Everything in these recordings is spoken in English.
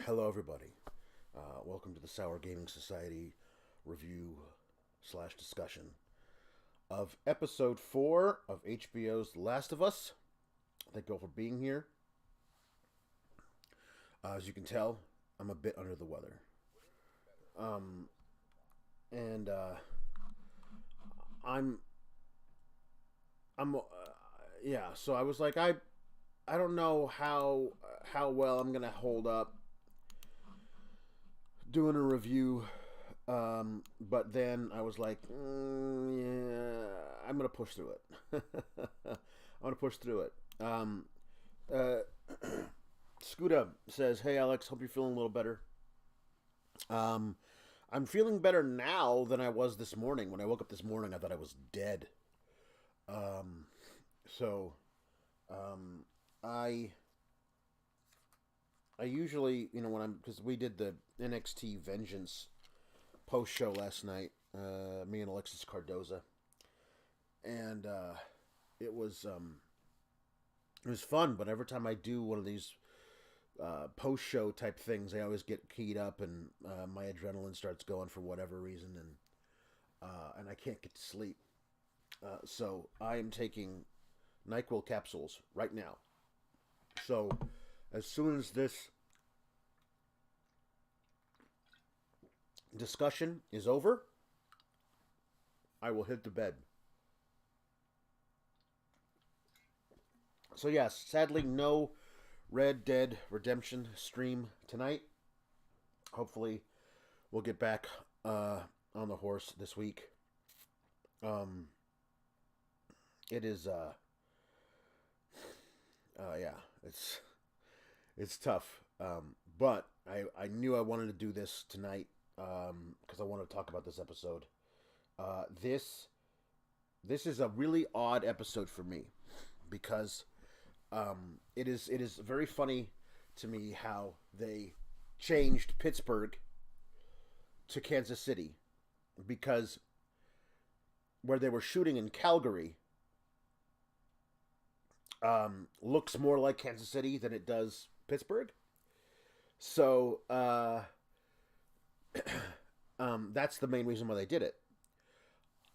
Hello, everybody. Welcome to the Sour Gaming Society review slash discussion of episode 4 of HBO's The Last of Us. Thank you all for being here. As you can tell, I'm a bit under the weather. Um, and I'm, I'm, yeah. So I was like, I don't know how well I'm gonna hold up doing a review. But then I was like, yeah, I'm gonna push through it. I'm gonna push through it. Uh, Scuda says, "Hey Alex, hope you're feeling a little better." Um, I'm feeling better now than I was this morning. When I woke up this morning, I thought I was dead. Um, so, um, I I usually, when I'm because we did the NXT Vengeance post show last night, me and Alexis Cardoza, and it was um, it was fun. But every time I do one of these post show type things, I always get keyed up, and my adrenaline starts going for whatever reason, and I can't get to sleep. So I am taking NyQuil capsules right now. So as soon as this discussion is over, I will hit the bed. So yes, sadly no Red Dead Redemption stream tonight. Hopefully we'll get back on the horse this week. Um, it is yeah, it's tough. But I knew I wanted to do this tonight because I wanted to talk about this episode. This is a really odd episode for me because it is very funny to me how they changed Pittsburgh to Kansas City because where they were shooting in Calgary looks more like Kansas City than it does Pittsburgh. So that's the main reason why they did it.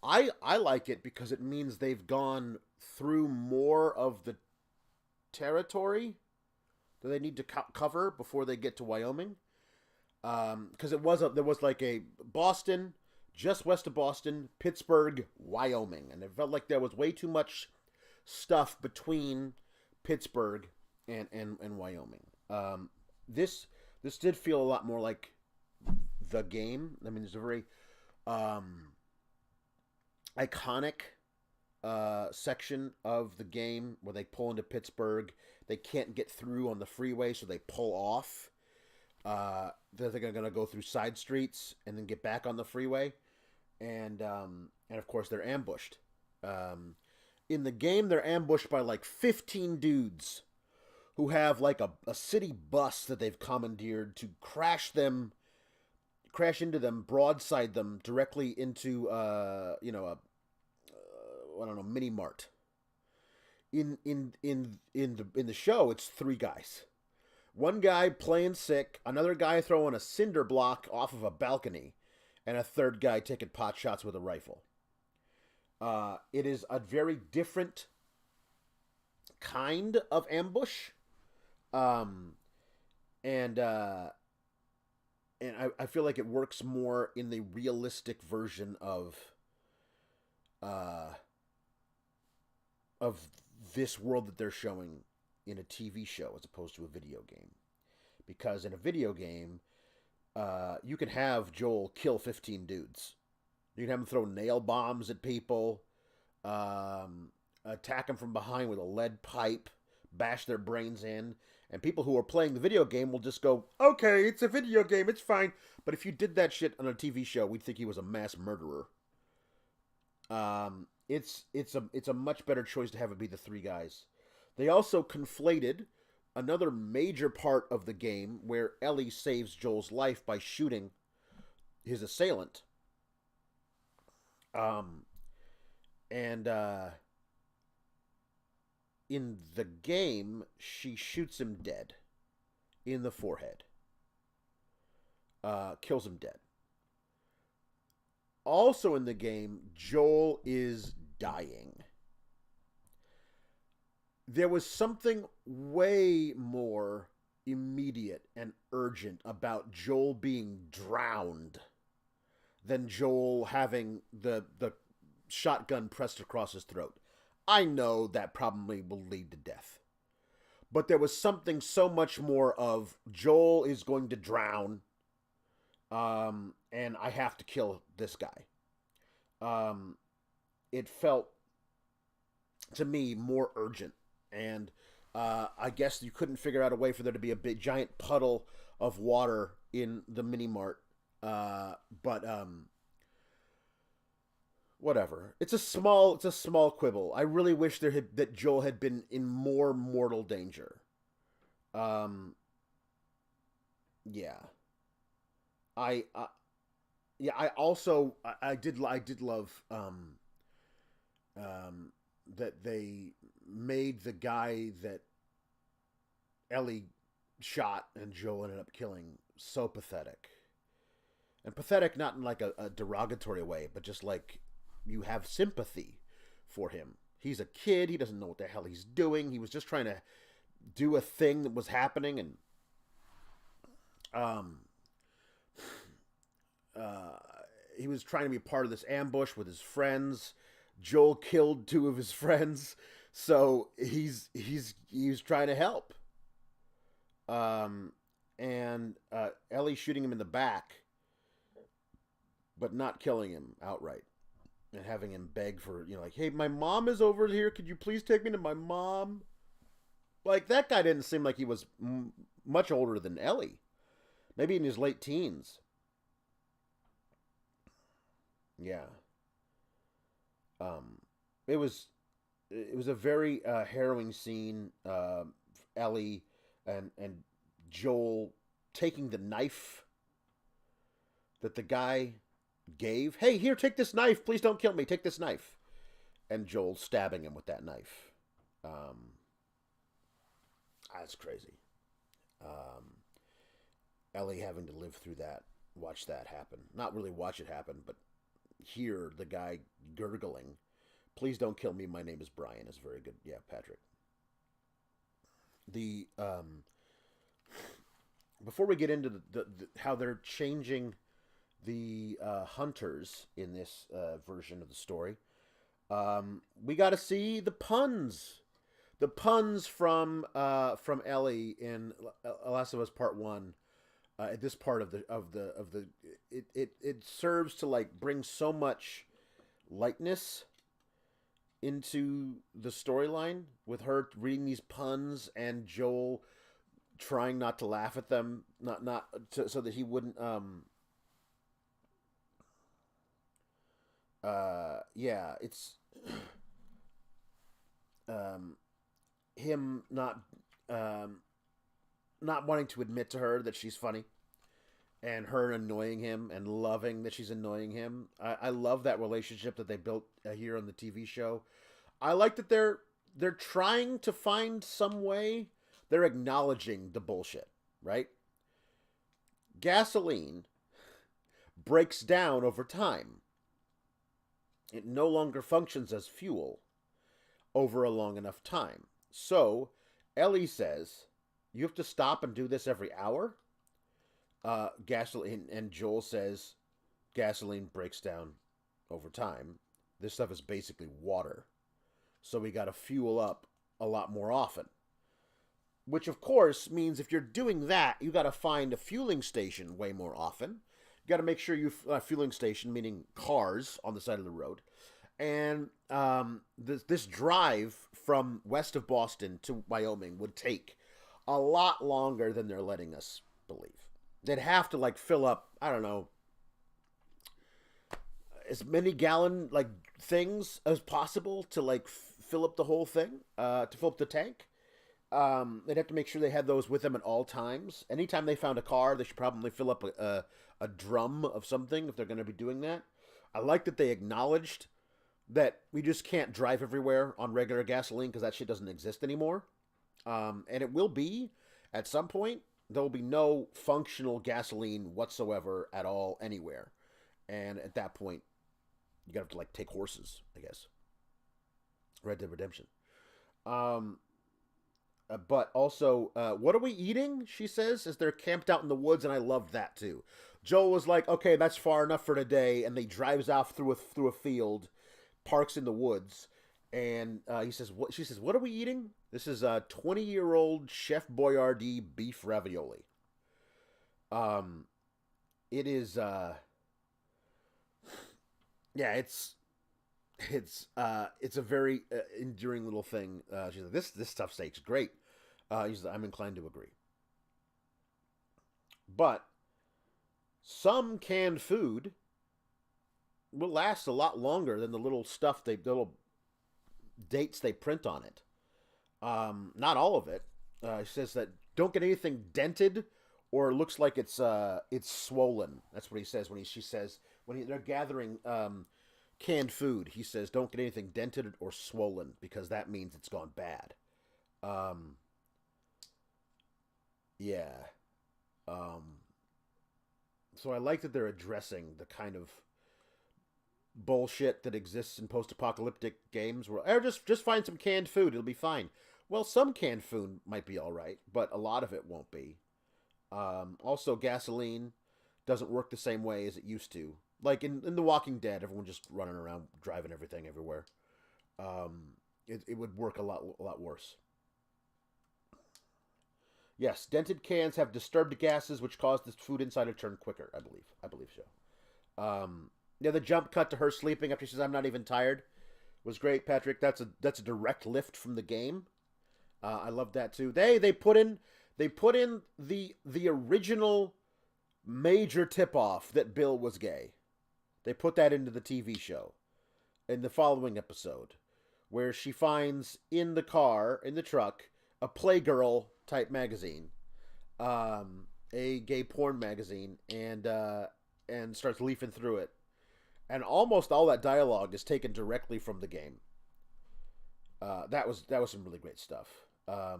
I like it because it means they've gone through more of the territory that they need to cover before they get to Wyoming. Because there was like a Boston, just west of Boston, Pittsburgh, Wyoming, and it felt like there was way too much stuff between Pittsburgh and Wyoming. This did feel a lot more like the game. I mean, there's a very iconic section of the game where they pull into Pittsburgh. They can't get through on the freeway, so they pull off. They're going to go through side streets and then get back on the freeway, and of course they're ambushed. In the game, they're ambushed by like 15 dudes who have like a city bus that they've commandeered to crash into them, broadside them directly into I don't know, mini mart. In the show, it's three guys. One guy playing sick, another guy throwing a cinder block off of a balcony, and a third guy taking pot shots with a rifle. It is a very different kind of ambush, um, and I feel like it works more in the realistic version uh, of this world that they're showing in a TV show as opposed to a video game. Because in a video game, you can have Joel kill 15 dudes. You can have him throw nail bombs at people, attack them from behind with a lead pipe, bash their brains in, and people who are playing the video game will just go, okay, it's a video game, it's fine. But if you did that shit on a TV show, we'd think he was a mass murderer. It's a much better choice to have it be the three guys. They also conflated another major part of the game where Ellie saves Joel's life by shooting his assailant. Um, and in the game, she shoots him dead in the forehead. kills him dead. Also in the game, Joel is dying. There was something way more immediate and urgent about Joel being drowned than Joel having the shotgun pressed across his throat. I know that probably will lead to death. But there was something so much more of Joel is going to drown, and I have to kill this guy. It felt to me more urgent, and I guess you couldn't figure out a way for there to be a big giant puddle of water in the mini mart. But whatever. It's a small quibble. I really wish that Joel had been in more mortal danger. Yeah. I yeah, I also I did love that they made the guy that Ellie shot and Joel ended up killing so pathetic. And pathetic not in like a derogatory way, but just like you have sympathy for him. He's a kid, he doesn't know what the hell he's doing. He was just trying to do a thing that was happening, and he was trying to be part of this ambush with his friends. Joel killed two of his friends, so he's trying to help. And Ellie shooting him in the back, but not killing him outright, and having him beg for, like, hey, my mom is over here. Could you please take me to my mom? Like, that guy didn't seem like he was much older than Ellie. Maybe in his late teens. Yeah. It was a very harrowing scene. Ellie and Joel taking the knife that the guy gave. Hey, here, take this knife. Please don't kill me. Take this knife. And Joel stabbing him with that knife. That's crazy. Ellie having to live through that, watch that happen. Not really watch it happen, but hear the guy gurgling, please don't kill me, my name is Brian, is very good. Yeah, Patrick. The before we get into the how they're changing the hunters in this version of the story, we got to see the puns from Ellie in Last of Us Part 1. At this part of the it serves to like bring so much lightness into the storyline with her reading these puns and Joel trying not to laugh at them, so that he wouldn't yeah, it's him not wanting to admit to her that she's funny, and her annoying him and loving that she's annoying him. I love that relationship that they built here on the TV show. I like that they're trying to find some way. They're acknowledging the bullshit, right? Gasoline breaks down over time. It no longer functions as fuel over a long enough time. So Ellie says, you have to stop and do this every hour? Gasoline, and Joel says, gasoline breaks down over time. This stuff is basically water. So we got to fuel up a lot more often. Which, of course, means if you're doing that, you got to find a fueling station way more often. You got to make sure fueling station, meaning cars on the side of the road. And this drive from west of Boston to Wyoming would take a lot longer than they're letting us believe. They'd have to like fill up, I don't know, as many gallon like things as possible to like fill up the whole thing, to fill up the tank. They'd have to make sure they had those with them at all times. Anytime they found a car, they should probably fill up a drum of something if they're going to be doing that. I like that they acknowledged that we just can't drive everywhere on regular gasoline because that shit doesn't exist anymore. And it will be at some point. there will be no functional gasoline whatsoever at all anywhere. And at that point, you gotta have to like take horses, I guess. Red Dead Redemption. Um, but also, what are we eating? She says as they're camped out in the woods, and I loved that too. Joel was like, "Okay, that's far enough for today," and they drives off through a field, parks in the woods, and he says, "What?" She says, "What are we eating?" This is a 20-year-old Chef Boyardee beef ravioli. Um, it is, yeah, it's a very enduring little thing. She's like, this stuff steak's great. He's like, I'm inclined to agree. But some canned food will last a lot longer than the little dates they print on it. Not all of it. He says that don't get anything dented or looks like it's swollen. That's what he says when she says they're gathering canned food. He says don't get anything dented or swollen because that means it's gone bad. Um, yeah. Um, so I like that they're addressing the kind of bullshit that exists in post-apocalyptic games where just find some canned food, it'll be fine. Well, some canned food might be all right, but a lot of it won't be. Also, gasoline doesn't work the same way as it used to. Like in The Walking Dead, everyone just running around driving everything everywhere. It would work a lot worse. Yes, dented cans have disturbed gases which cause the food inside to turn quicker. I believe. I believe so. Yeah, the jump cut to her sleeping after she says, "I'm not even tired," was great, Patrick. That's a direct lift from the game. I love that too. They put in the original major tip off that Bill was gay. They put that into the TV show in the following episode, where she finds in the truck, a Playgirl type magazine, a gay porn magazine, and starts leafing through it. And almost all that dialogue is taken directly from the game. That was some really great stuff. I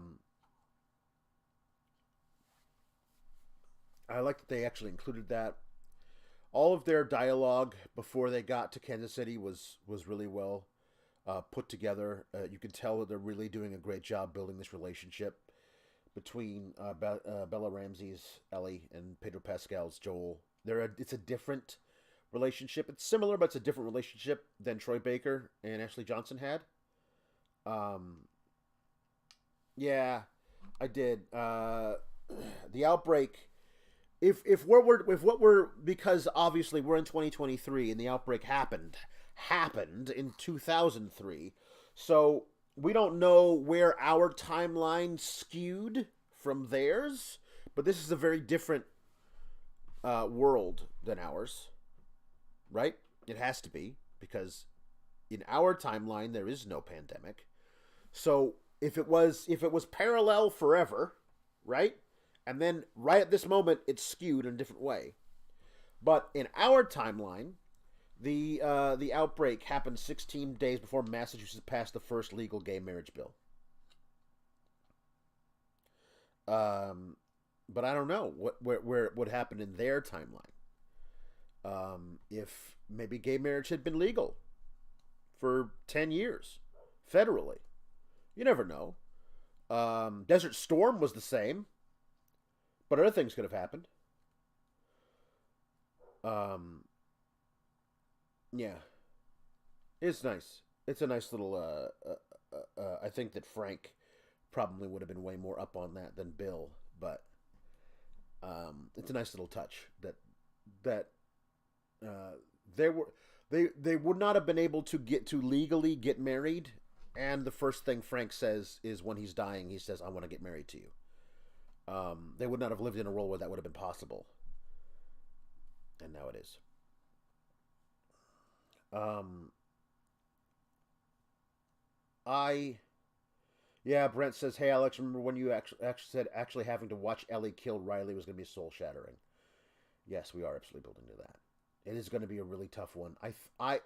like that they actually included that. All of their dialogue before they got to Kansas City was really well put together. You can tell that they're really doing a great job building this relationship between Bella Ramsey's Ellie and Pedro Pascal's Joel. It's a different relationship. It's similar, but it's a different relationship than Troy Baker and Ashley Johnson had. Yeah, I did. The Outbreak. If what we're because obviously we're in 2023 and the Outbreak happened in 2003, so we don't know where our timeline skewed from theirs, but this is a very different world than ours, right? It has to be because in our timeline there is no pandemic. So if it was parallel forever, right? And then right at this moment it's skewed in a different way. But in our timeline, the outbreak happened 16 days before Massachusetts passed the first legal gay marriage bill. But I don't know where it would happen in their timeline. If maybe gay marriage had been legal for 10 years federally. You never know. Desert Storm was the same, but other things could have happened. Yeah, it's nice. It's a nice little. I think that Frank probably would have been way more up on that than Bill, but it's a nice little touch that they were they would not have been able to legally get married. And the first thing Frank says is when he's dying, he says, "I want to get married to you." They would not have lived in a world where that would have been possible. And now it is. I Yeah, Brent says, "Hey Alex, remember when you actually said actually having to watch Ellie kill Riley was going to be soul shattering?" Yes, we are absolutely building to that. It is going to be a really tough one. I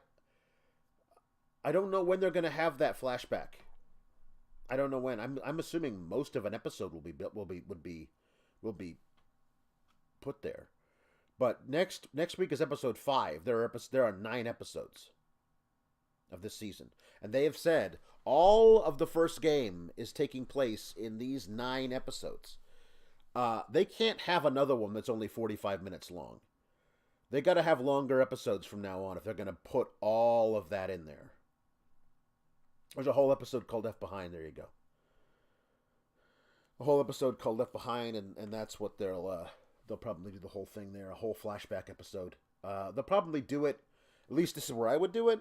don't know when they're going to have that flashback. I don't know when. I'm assuming most of an episode would be will be put there. But next week is episode 5. There are 9 episodes of this season, and they have said all of the first game is taking place in these 9 episodes. They can't have another one that's only 45 minutes long. They got to have longer episodes from now on if they're going to put all of that in there. There's a whole episode called Left Behind. There you go. A whole episode called Left Behind, and that's what they'll probably do the whole thing there. A whole flashback episode. They'll probably do it. At least this is where I would do it.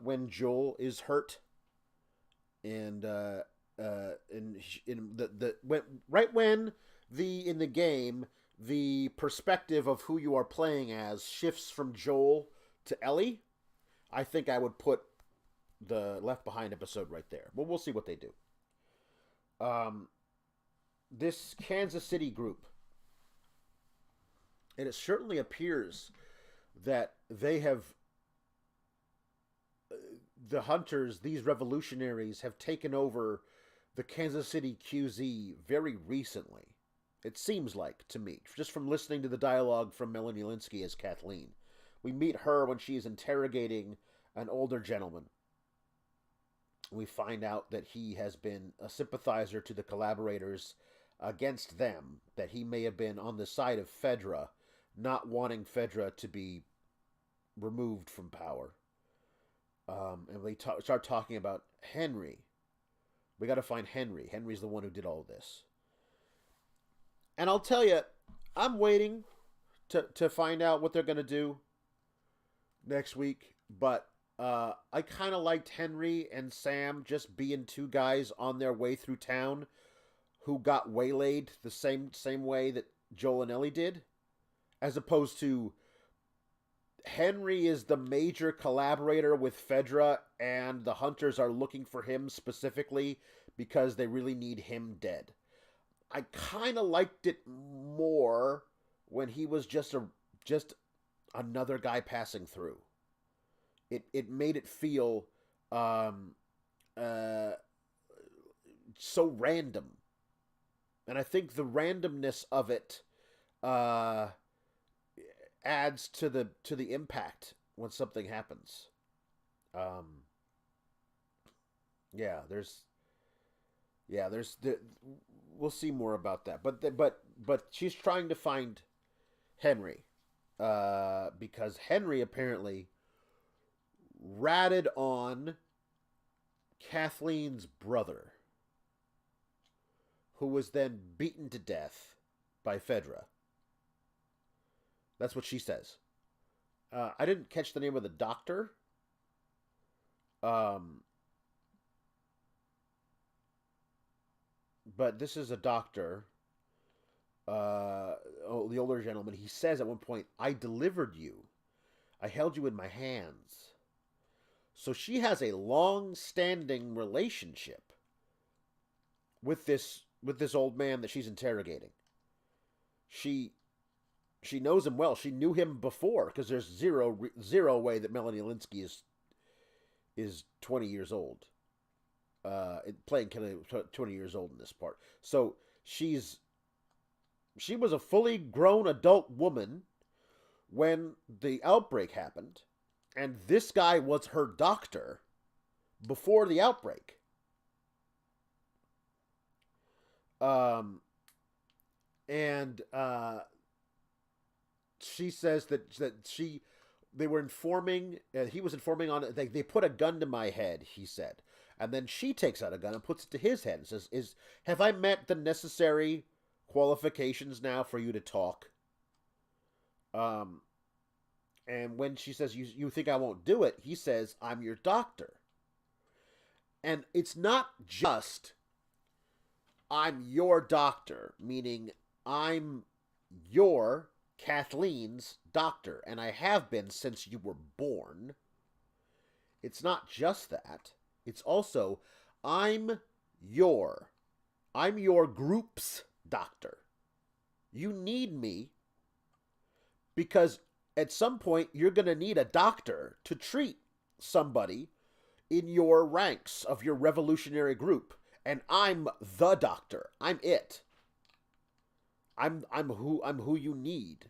When Joel is hurt, and in the game, the perspective of who you are playing as shifts from Joel to Ellie. I think I would put the Left Behind episode right there. But we'll see what they do. This Kansas City group, and it certainly appears that they have, the hunters, these revolutionaries, have taken over the Kansas City QZ very recently. It seems like, to me, just from listening to the dialogue from Melanie Lynskey as Kathleen. We meet her when she is interrogating an older gentleman. We find out that he has been a sympathizer to the collaborators against them, that he may have been on the side of Fedra, not wanting Fedra to be removed from power. And we start talking about Henry. We got to find Henry. Henry's the one who did all of this. And I'll tell you, I'm waiting to find out what they're going to do next week. But I kind of liked Henry and Sam just being 2 guys on their way through town who got waylaid the same way that Joel and Ellie did, as opposed to Henry is the major collaborator with Fedra, and the hunters are looking for him specifically because they really need him dead. I kind of liked it more when he was just another guy passing through. It made it feel so random, and I think the randomness of it adds to the impact when something happens. We'll see more about that. But she's trying to find Henry, because Henry apparently ratted on Kathleen's brother, who was then beaten to death by Fedra. That's what she says. I didn't catch the name of the doctor. But this is a doctor. The older gentleman. He says at one point, "I delivered you. I held you in my hands." So she has a long-standing relationship with this old man that she's interrogating. She knows him well. She knew him before, because there's zero way that Melanie Lynskey is 20 years old. Playing 20 years old in this part. So she was a fully grown adult woman when the outbreak happened, and this guy was her doctor before the outbreak. She says that they were informing, he was informing on it. They put a gun to my head, he said. And then she takes out a gun and puts it to his head and says, have I met the necessary qualifications now for you to talk? And when she says, you think I won't do it, he says, I'm your doctor. And it's not just, I'm your doctor, meaning I'm your Kathleen's doctor, and I have been since you were born. It's not just that. It's also, I'm your group's doctor. You need me because at some point you're going to need a doctor to treat somebody in your ranks of your revolutionary group. And I'm the doctor. I'm it. I'm who you need.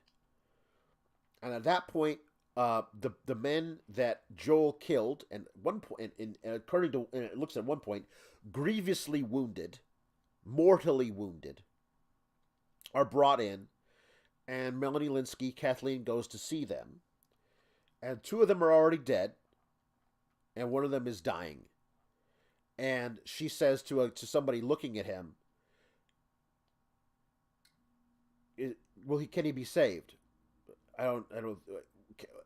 And at that point, the men that Joel killed, and one point, and according to and it looks at one point, grievously wounded, mortally wounded, are brought in, and Melanie Lynskey, Kathleen, goes to see them, and two of them are already dead, and one of them is dying, and she says to somebody looking at him, can he be saved? I don't.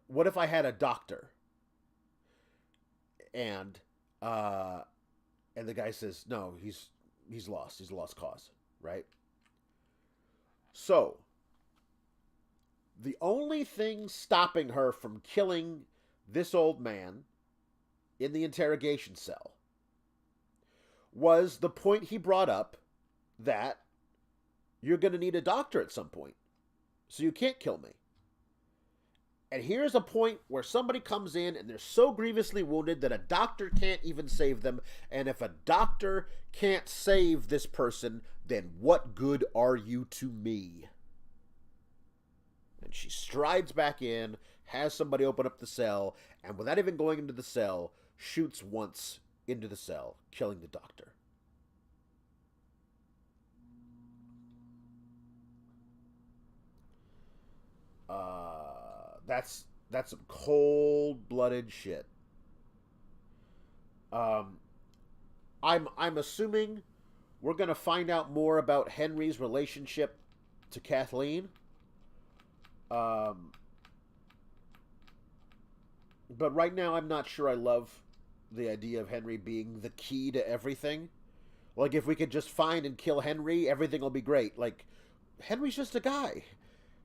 What if I had a doctor? And the guy says, no, he's lost. He's a lost cause, right? So the only thing stopping her from killing this old man in the interrogation cell was the point he brought up that you're going to need a doctor at some point, so you can't kill me. And here's a point where somebody comes in and they're so grievously wounded that a doctor can't even save them. And if a doctor can't save this person, then what good are you to me? And she strides back in, has somebody open up the cell, and without even going into the cell, shoots once into the cell, killing the doctor. That's some cold-blooded shit. I'm assuming we're gonna find out more about Henry's relationship to Kathleen. But right now, I'm not sure I love the idea of Henry being the key to everything. Like, if we could just find and kill Henry, everything will be great. Like, Henry's just a guy.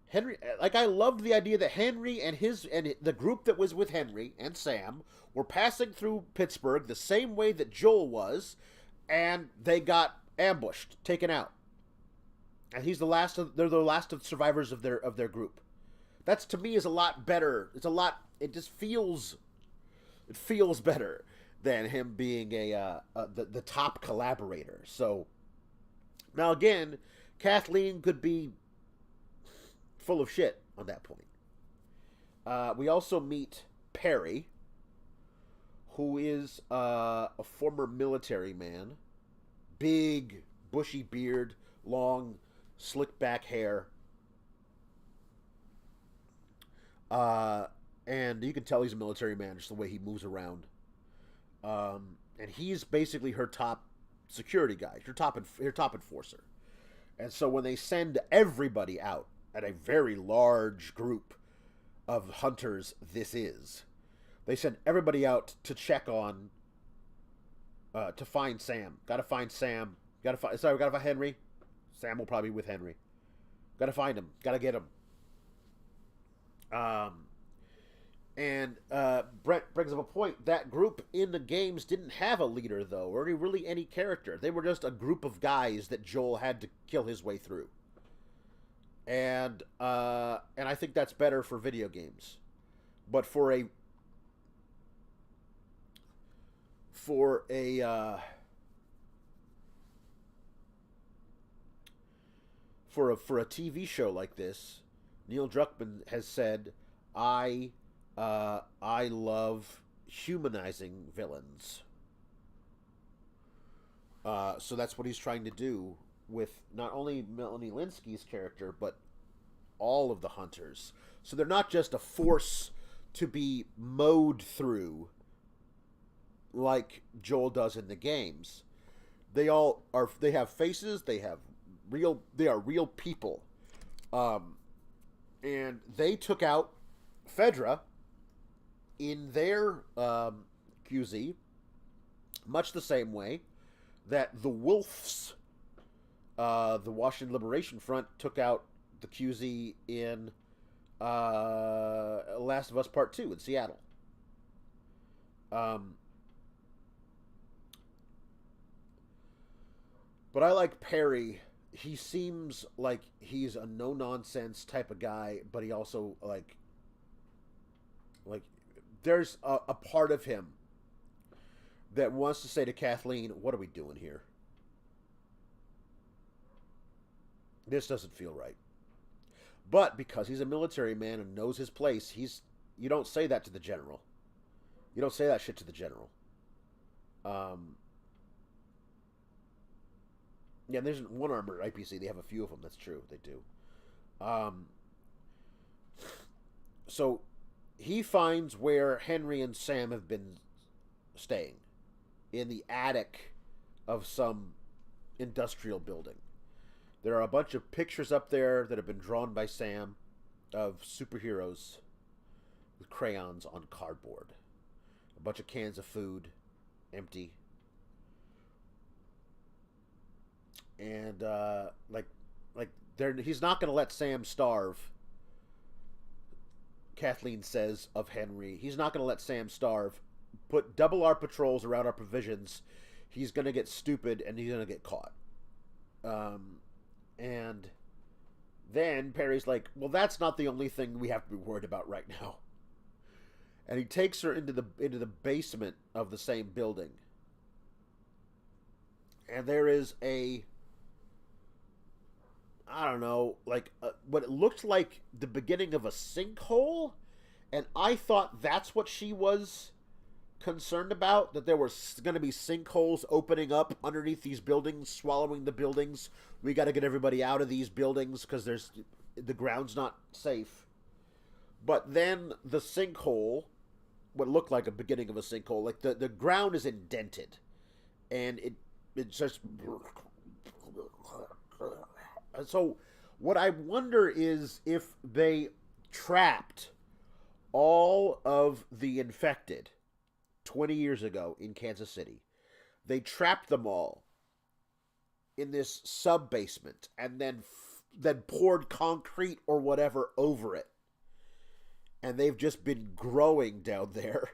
Henry, like, I loved the idea that Henry and the group that was with Henry and Sam were passing through Pittsburgh the same way that Joel was, and they got ambushed, taken out, and they're the last of survivors of their group. That's, to me, is a lot better. It just feels better than him being the top collaborator. So now again, Kathleen could be full of shit on that point. We also meet Perry, who is a former military man. Big, bushy beard, long, slick back hair. And you can tell he's a military man just the way he moves around. And he's basically her top security guy, her top enforcer. And so when they send everybody out, at a very large group of hunters they send everybody out to check on, to find Sam. Gotta find Sam. Gotta find Henry. Sam will probably be with Henry. Gotta find him. Gotta get him. And Brett brings up a point. That group in the games didn't have a leader, though, or really any character. They were just a group of guys that Joel had to kill his way through. And I think that's better for video games. But for a TV show like this, Neil Druckmann has said, I love humanizing villains. So that's what he's trying to do with not only Melanie Lynskey's character, but all of the hunters. So they're not just a force to be mowed through like Joel does in the games. They have faces, they are real people. And they took out Fedra in their QZ much the same way that the Wolves, the Washington Liberation Front, took out the QZ in Last of Us Part 2 in Seattle. But I like Perry. He seems like he's a no-nonsense type of guy, but he also, like there's a part of him that wants to say to Kathleen, what are we doing here? This doesn't feel right. But because he's a military man and knows his place, you don't say that to the general. You don't say that shit to the general. Um, yeah, there's one armored IPC. They have a few of them. That's true. They do. Um, so he finds where Henry and Sam have been staying in the attic of some industrial building. There are a bunch of pictures up there that have been drawn by Sam of superheroes with crayons on cardboard. A bunch of cans of food, empty. And like he's not going to let Sam starve. Kathleen says of Henry, he's not going to let Sam starve. Put double our patrols around our provisions. He's going to get stupid and he's going to get caught. And then Perry's like, well, that's not the only thing we have to be worried about right now. And he takes her into the basement of the same building. And there is I don't know, like what it looked like the beginning of a sinkhole. And I thought that's what she was concerned about, that there were going to be sinkholes opening up underneath these buildings, swallowing the buildings. We got to get everybody out of these buildings because the ground's not safe. But then the sinkhole, what looked like a beginning of a sinkhole, like the ground is indented, and it just. So what I wonder is if they trapped all of the infected 20 years ago in Kansas City. They trapped them all in this sub basement and then poured concrete or whatever over it. And they've just been growing down there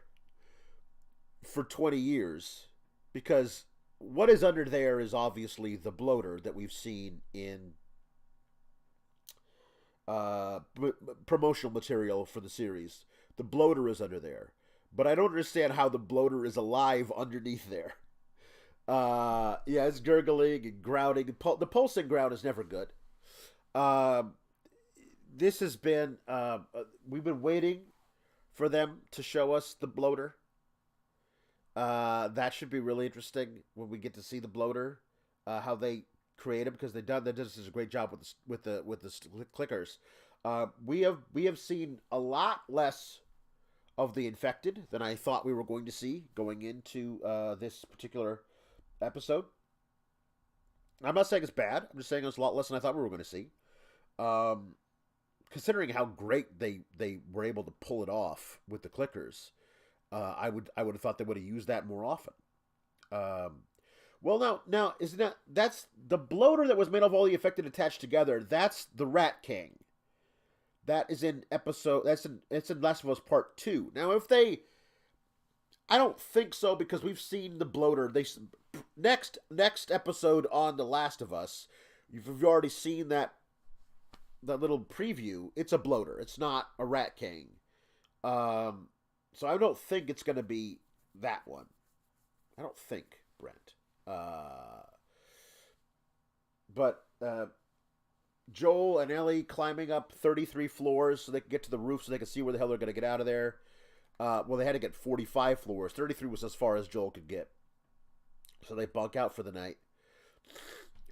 for 20 years. Because what is under there is obviously the bloater that we've seen in promotional material for the series. The bloater is under there. But I don't understand how the bloater is alive underneath there. Yeah, it's gurgling and grouting. The pulsing ground is never good. This has been... we've been waiting for them to show us the bloater. That should be really interesting when we get to see the bloater. How they create it, because they did a great job with the clickers. We have seen a lot less of the infected than I thought we were going to see going into this particular episode. I'm not saying it's bad. I'm just saying it's a lot less than I thought we were going to see. Considering how great they were able to pull it off with the clickers, I would have thought they would have used that more often. Well, now isn't that's the bloater that was made of all the infected attached together? That's the Rat King. That is in it's in Last of Us Part 2. Now, I don't think so, because we've seen the bloater. Next episode on The Last of Us, you've already seen that little preview. It's a bloater. It's not a Rat King. So I don't think it's going to be that one. I don't think, Brent. But Joel and Ellie climbing up 33 floors so they can get to the roof so they can see where the hell they're going to get out of there. Well, they had to get 45 floors. 33 was as far as Joel could get. So they bunk out for the night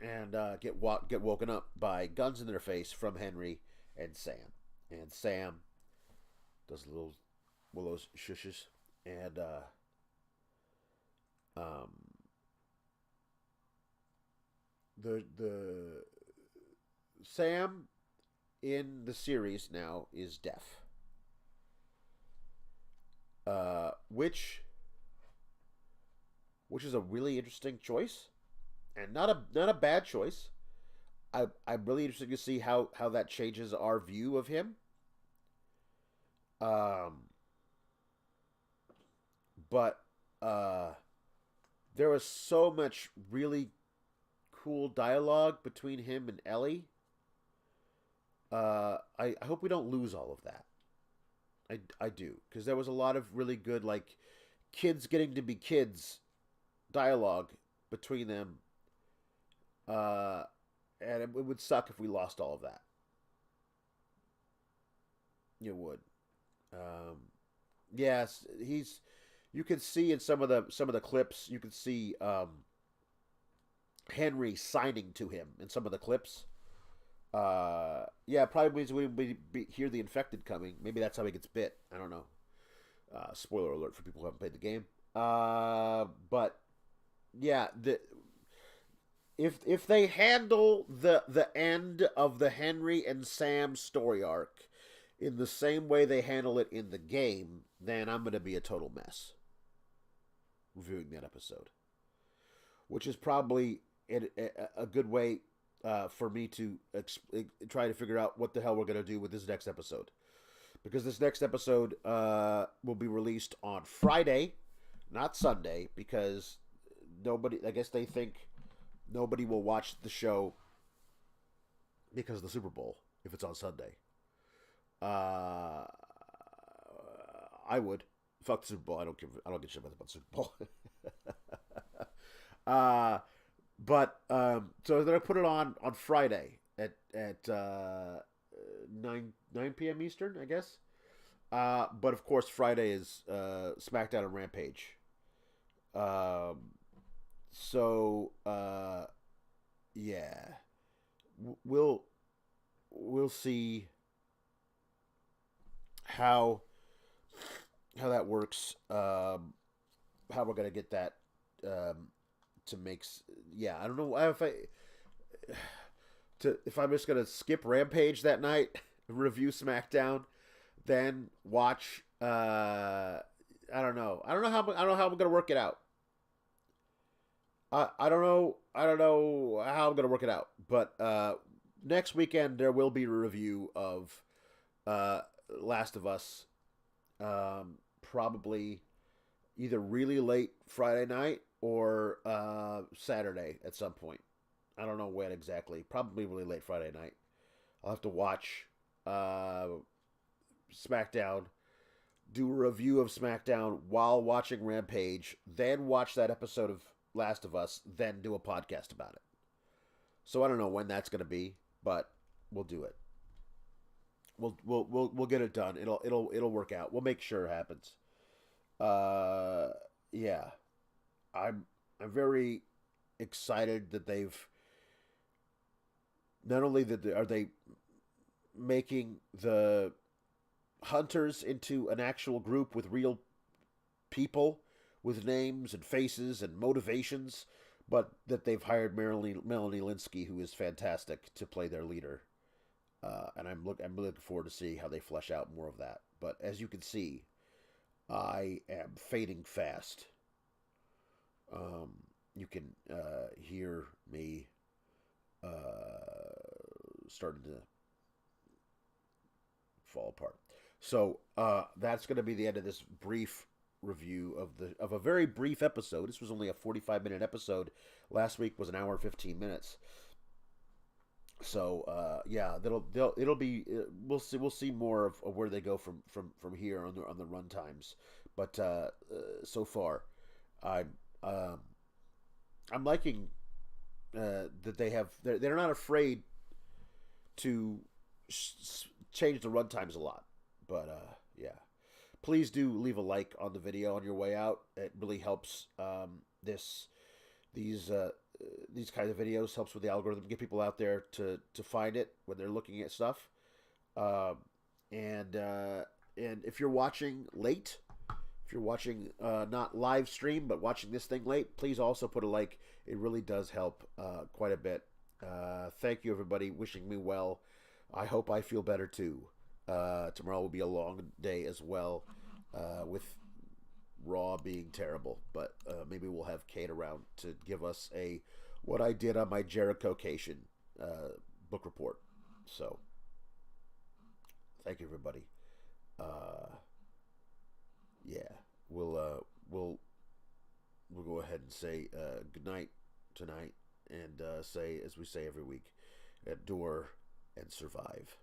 and get woken up by guns in their face from Henry and Sam. And Sam does little Willow's shushes. And the Sam in the series now is deaf, which is a really interesting choice, and not a bad choice. I'm really interested to see how that changes our view of him. But there was so much really cool dialogue between him and Ellie. I hope we don't lose all of that. I do, because there was a lot of really good, like, kids getting to be kids dialogue between them. and it would suck if we lost all of that. It would. Um, yes, he's. You can see in some of the clips. You can see Henry signing to him in some of the clips. Yeah, probably means we hear the infected coming. Maybe that's how he gets bit. I don't know. Spoiler alert for people who haven't played the game. But yeah, if they handle the end of the Henry and Sam story arc in the same way they handle it in the game, then I'm gonna be a total mess reviewing that episode, which is probably a good way for me to try to figure out what the hell we're gonna do with this next episode, because this next episode will be released on Friday, not Sunday, because nobody. I guess they think nobody will watch the show because of the Super Bowl if it's on Sunday. Uh, I would. Fuck the Super Bowl. I don't give. I don't give a shit about the Super Bowl. uh, so they're gonna put it on Friday at 9 p.m. Eastern, I guess. But of course, Friday is SmackDown and Rampage. Um, so yeah, we'll see how that works. How we're gonna get that to make. Yeah, I don't know if I'm just gonna skip Rampage that night, review SmackDown, then watch. I don't know. I don't know how I'm gonna work it out. I don't know. I don't know how I'm gonna work it out. But next weekend there will be a review of uh, Last of Us. Probably either really late Friday night or Saturday at some point. I don't know when exactly. Probably really late Friday night. I'll have to watch SmackDown, do a review of SmackDown while watching Rampage, then watch that episode of Last of Us, then do a podcast about it. So I don't know when that's going to be, but we'll do it. We'll get it done. It'll work out. We'll make sure it happens. Uh, yeah, I'm very excited that they've not only are they making the hunters into an actual group with real people with names and faces and motivations, but that they've hired Melanie Lynskey, who is fantastic, to play their leader. And I'm looking forward to see how they flesh out more of that. But as you can see, I am fading fast. You can hear me starting to fall apart. So that's going to be the end of this brief review of a very brief episode. This was only a 45-minute episode. Last week was an hour and 15 minutes. So yeah, it'll be we'll see more of where they go from here on the run times. But so far, I'm I'm liking that they're not afraid to change the run times a lot. But yeah, please do leave a like on the video on your way out. It really helps these kinds of videos, helps with the algorithm, get people out there to find it when they're looking at stuff. Um, and if you're watching late, if you're watching not live stream but watching this thing late, please also put a like. It really does help quite a bit. Thank you, everybody. Wishing me well. I hope I feel better too. Tomorrow will be a long day as well, with Raw being terrible. But maybe we'll have Kate around to give us what I did on my Jericho-cation book report. So, thank you, everybody. Yeah, we'll go ahead and say good night tonight, and say, as we say every week, endure and survive.